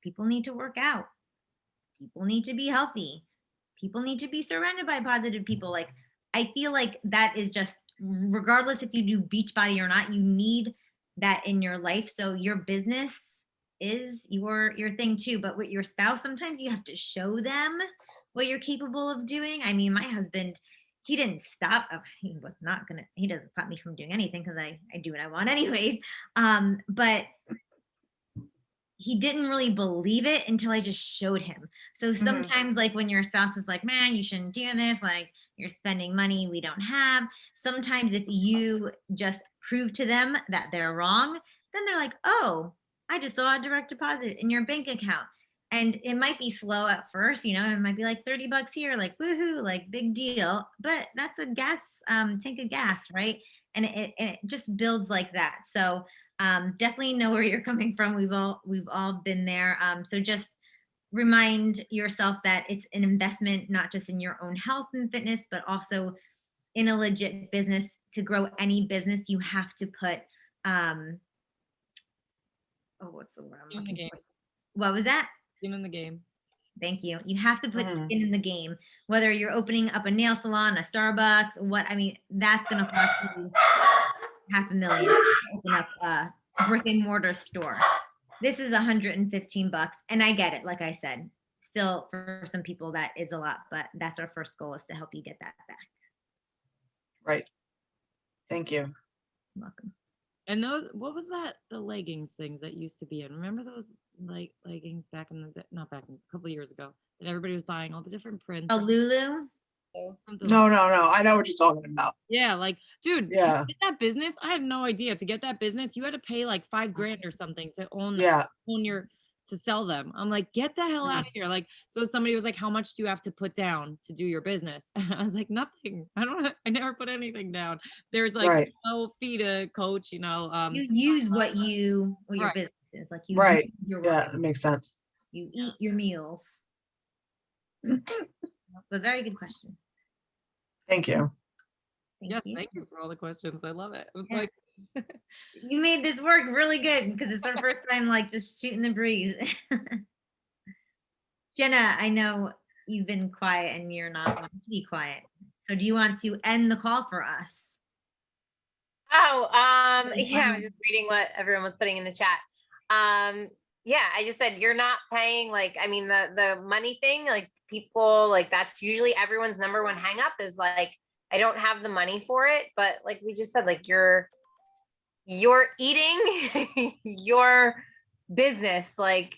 People need to work out. People need to be healthy. People need to be surrounded by positive people. Like I feel like that is just, regardless if you do Beachbody or not, you need that in your life. So your business is your thing too. But with your spouse, sometimes you have to show them what you're capable of doing. I mean, my husband, he didn't stop. He was not gonna. He doesn't stop me from doing anything because I do what I want anyways. But he didn't really believe it until I just showed him. So sometimes like when your spouse is like, man, you shouldn't do this, like you're spending money we don't have. Sometimes if you just prove to them that they're wrong, then they're like, oh, I just saw a direct deposit in your bank account. And it might be slow at first, you know, it might be like $30 here, like woohoo, like big deal. But that's a gas tank of gas, right? And it just builds like that. So definitely know where you're coming from. We've all been there. So just remind yourself that it's an investment, not just in your own health and fitness, but also in a legit business. To grow any business, you have to put, what's the word I'm Skin in the looking game. for? What was that? Skin in the game. Thank you. You have to put skin in the game, whether you're opening up a nail salon, a Starbucks, that's going to cost you $500,000 to open up a brick and mortar store. This is $115, and I get it. Like I said, still for some people that is a lot, but that's our first goal, is to help you get that back. Right. Thank you. You're welcome. And those, what was that? The leggings things that used to be in. Remember those like leggings back in the not back in a couple of years ago that everybody was buying all the different prints. A Lulu? Something No, like- no, no. I know what you're talking about. Yeah, like dude, Yeah. to get that business, I had no idea. To get that business, you had to pay like $5,000 or something to own Yeah. to sell them. I'm like, get the hell out of here. Like, so somebody was like, how much do you have to put down to do your business? And I was like, nothing. I never put anything down. There's like Right. no fee to coach, you know. You use what your Right. business is. Like you Right. use your Yeah, work. it makes sense. You eat your meals. But very good question. Thank you. Yes, thank you for all the questions. I love it. It was Yeah. like You made this work really good because it's our first time like just shooting the breeze. Jenna, I know you've been quiet and you're not wanting to be quiet. So do you want to end the call for us? Oh, yeah, I was just reading what everyone was putting in the chat. Yeah, I just said you're not paying, like, I mean, the money thing, like people, like that's usually everyone's number one hang up is like, I don't have the money for it. But like we just said, like you're eating your business. Like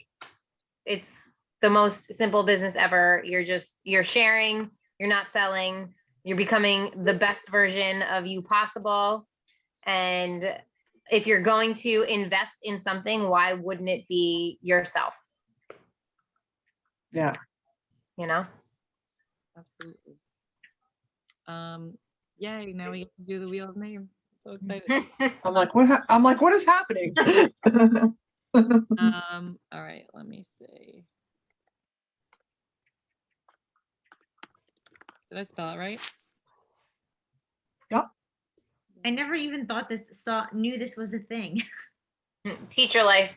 it's the most simple business ever. You're sharing, you're not selling, you're becoming the best version of you possible. And if you're going to invest in something, why wouldn't it be yourself? Yeah. You know? absolutely. Yay, now we get to do the wheel of names. I'm so excited. I'm like, what is happening? All right, let me see. Did I spell it right? I never even knew this was a thing. Teacher life.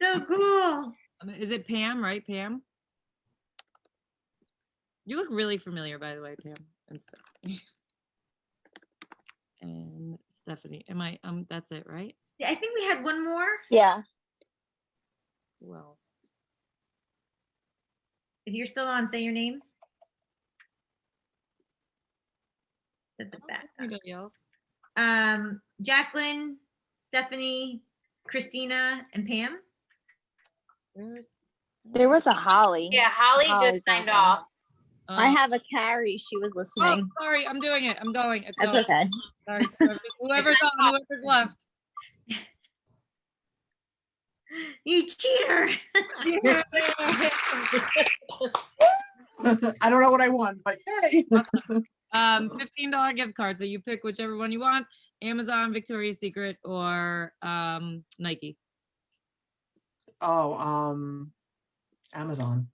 So cool. Is it Pam, right? Pam? You look really familiar, by the way, Pam and Stephanie. And Stephanie, that's it, right? I think we had one more. Yeah. Who else? If you're still on, say your name. At the I don't back. see anybody else? Jacqueline, Stephanie, Christina, and Pam. There was a Holly. Yeah, Holly Holly's just signed not off. I have a Carrie. She was Oh, listening. sorry, I'm doing it. I'm going. It's That's going. okay. Sorry, whoever's on, whoever's left. You cheater. I don't know what I won, but hey. $15 gift card. So you pick whichever one you want. Amazon, Victoria's Secret, or Nike. Oh, Amazon.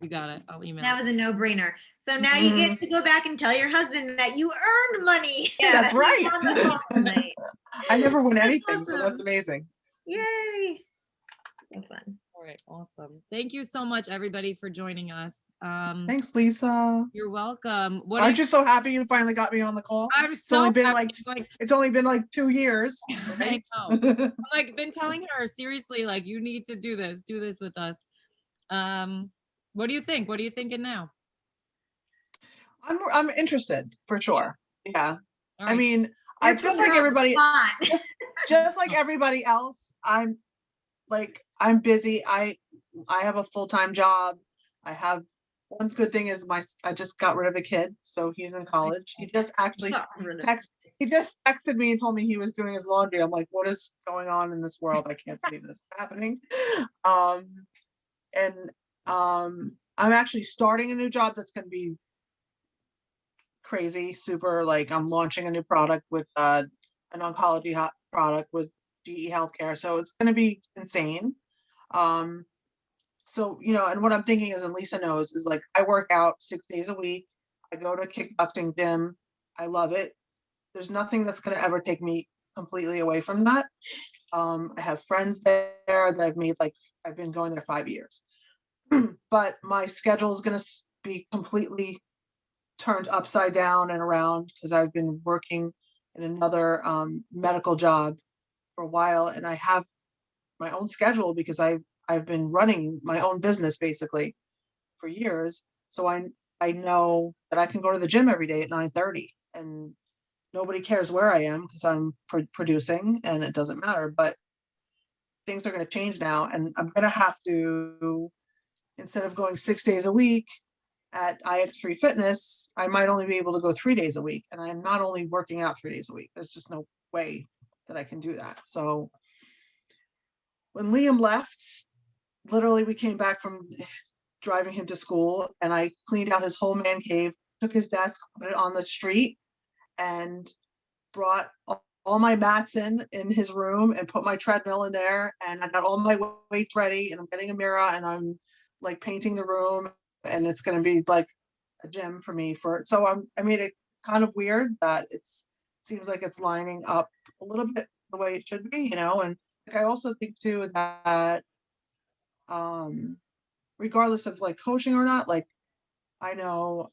You got it. I'll email. That it. was a no-brainer. So now you get to go back and tell your husband that you earned money. Yeah. That's right. On the phone tonight. I never win anything, so that's awesome. amazing. Yay. So fun. All right, awesome. Thank you so much, everybody, for joining us. Thanks, Lisa. You're welcome. What Aren't you so happy you finally got me on the call? I'm so only been happy, like- It's only been like 2 years. I Right? know. I'm like been telling her seriously, like you need to do this with us. What do you think? What are you thinking now? I'm interested for sure. Yeah. All I right. mean, You're I just putting like her on the everybody, spot. just like everybody else, I'm busy. I have a full-time job. I have one good thing is I just got rid of a kid, so he's in college. He just actually he just texted me and told me he was doing his laundry. I'm like, what is going on in this world? I can't believe this is happening. And I'm actually starting a new job that's going to be crazy, super, like I'm launching a new product with an oncology product with GE Healthcare. So it's going to be insane. So, and what I'm thinking is, and Lisa knows, is like I work out 6 days a week. I go to kickboxing gym. I love it. There's nothing that's going to ever take me completely away from that. I have friends there that I've been going there 5 years. But my schedule is going to be completely turned upside down and around because I've been working in another medical job for a while, and I have my own schedule because I've been running my own business basically for years. So I know that I can go to the gym every day at 9:30 and nobody cares where I am because I'm producing and it doesn't matter. But things are going to change now, and I'm going to have to, instead of going 6 days a week at IX3 Fitness, I might only be able to go 3 days a week. And I'm not only working out 3 days a week. There's just no way that I can do that. So when Liam left, literally we came back from driving him to school and I cleaned out his whole man cave, took his desk, put it on the street, and brought all my mats in his room and put my treadmill in there. And I got all my weights ready and I'm getting a mirror and I'm like painting the room, and it's going to be like a gym for me so I mean, it's kind of weird that seems like it's lining up a little bit the way it should be, and I also think too that regardless of like coaching or not, like I know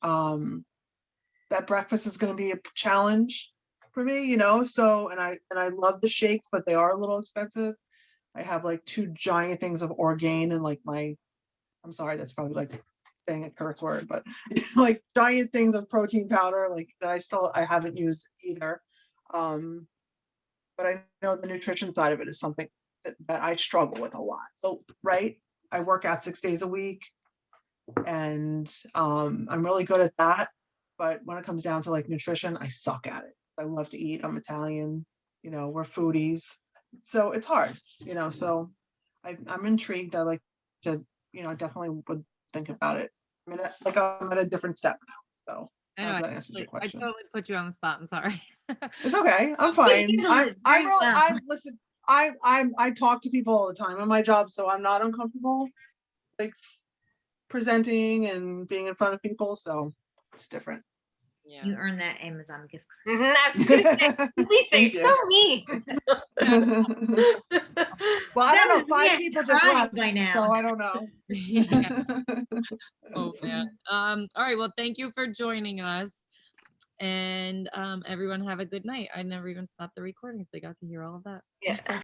that breakfast is going to be a challenge for me, so and I love the shakes, but they are a little expensive. I have like 2 giant things of Orgain and like I'm sorry, that's probably like saying a curse word, but like giant things of protein powder, like that I haven't used either. But I know the nutrition side of it is something that I struggle with a lot. So, right, I work out 6 days a week and I'm really good at that. But when it comes down to like nutrition, I suck at it. I love to eat. I'm Italian, we're foodies. So it's hard, so I'm intrigued. I like to, I definitely would think about it. I'm at a different step now. So I know. hope that answers your I question. totally put you on the spot. I'm sorry. It's okay. I'm fine. Listen, I talk to people all the time in my job, so I'm not uncomfortable like presenting and being in front of people. So it's different. Yeah. You earned that Amazon gift That's Lisa, Thank you're so mean. Well, I don't know. That was 5 me people just crying left, by now. so I don't know. Yeah. Oh man. All right. Well, thank you for joining us. And everyone have a good night. I never even stopped the recordings. They got to hear all of that. Yeah.